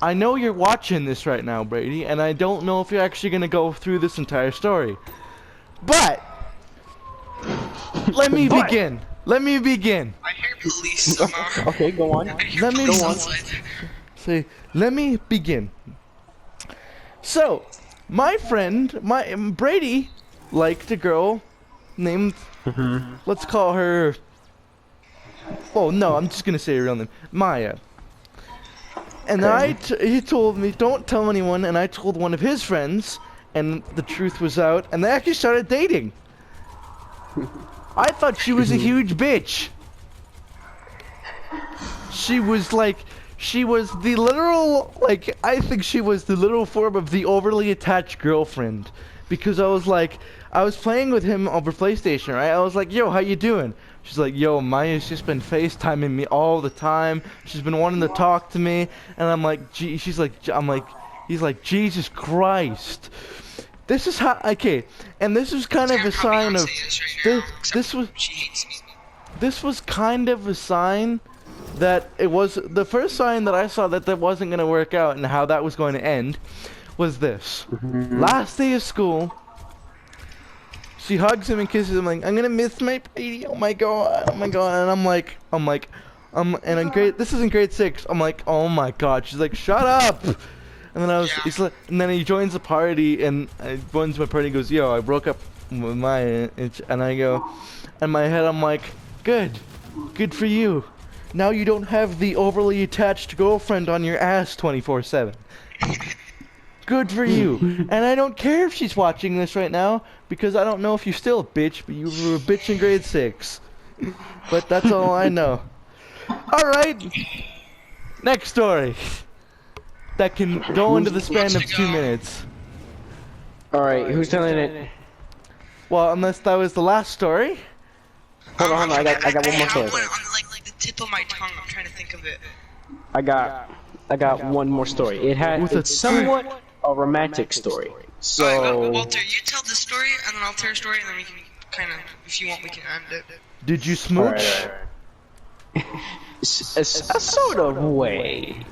I know you're watching this right now, Brady, and I don't know if you're actually going to go through this entire story. But let me begin. I hear police somehow. Okay, go on. Let me begin. So, my friend, Brady liked a girl named, let's call her, oh no, I'm just going to say her real name, Maya. And he told me, don't tell anyone, and I told one of his friends, and the truth was out, and they actually started dating. I thought she was a huge bitch. She was the literal, like, I think she was the literal form of the overly attached girlfriend. Because I was playing with him over PlayStation, right? I was like, yo, how you doing? She's like, yo, Maya's just been FaceTiming me all the time. She's been wanting to talk to me. And I'm like, he's like, Jesus Christ. This is how, okay. And this was kind of a sign of, this was kind of a sign that it was, the first sign that I saw that wasn't going to work out and how that was going to end was this. Last day of school, she hugs him and kisses him like, I'm gonna miss my baby, oh my god, and and in grade, this is in grade 6, I'm like, oh my god, she's like, shut up! And then and then he joins the party, and joins my party and goes, yo, I broke up with Maya, and I go, in my head I'm like, good for you. Now you don't have the overly attached girlfriend on your ass 24/7. Good for you. And I don't care if she's watching this right now, because I don't know if you're still a bitch, but you were a bitch in grade 6. But that's all I know. Alright. Next story. That can go into the span of 2 minutes. Alright, who's telling it? Well, unless that was the last story. Hold on, I got one more story. On like the tip of my tongue, I'm trying to think of it. I got one more story. It's somewhat a romantic story. So Walter, you tell the story, and then I'll tell a story, and then we can kind of, if you want, we can end it. Did you smooch? A sort of way.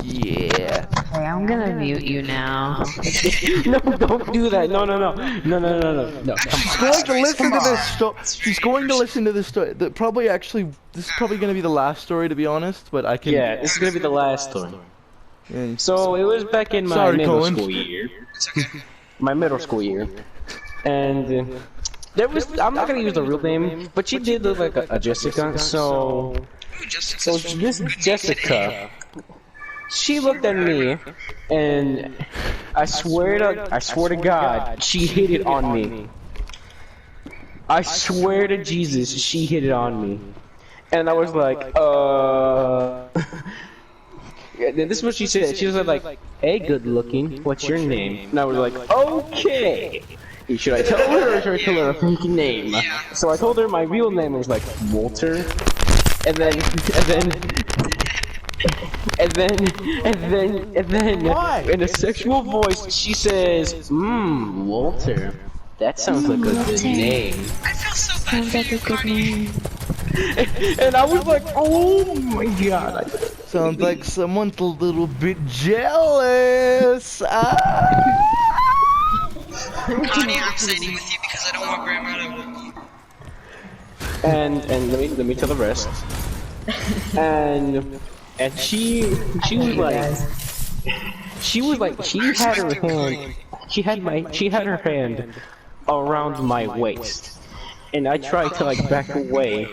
Yeah. Hey, I'm gonna mute you now. No, don't do that. No. She's going to listen to this story. She's going to listen to this story. This is probably going to be the last story, to be honest. But I can. Yeah, this is gonna be the last story. Yeah. So it was back in my middle school year. It's okay. My middle school year, and there was. I'm not gonna use the real name, but she did look like a Jessica. So this Jessica. She looked at me, and I swear to God, she hit it on me. I swear to Jesus, she hit it on me. And I was like, This is what she said. She was like, hey, good looking, what's your name? And I was like, okay. Should I tell her or should I tell her a freaking name? So I told her my real name was like Walter. And then in a sexual voice, she says, Walter. That sounds like a good name. I feel so bad for you, Connie. And I was like, oh my god. Sounds like someone's a little bit jealous. Connie, I'm siding with you because I don't want Grandma to whoop me. And let me tell the rest. And she had her hand around my waist, and I tried to like back away,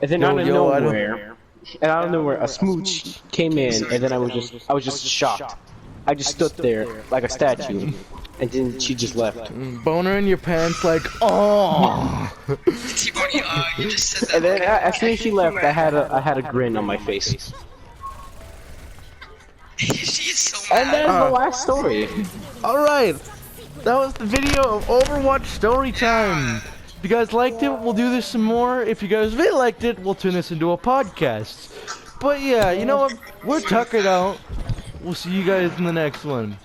and then out of nowhere, a smooch came in, and then I was just shocked. I just stood there like a statue, and then she just left. Boner in your pants, like, oh. T-Boney, you just said that. And then as soon as she left, I had a grin on my face. She is so mad. And that's the last story. Alright, that was the video of Overwatch story time. If you guys liked it, we'll do this some more. If you guys really liked it, we'll turn this into a podcast. But yeah, you know what? We're tuckered out. We'll see you guys in the next one.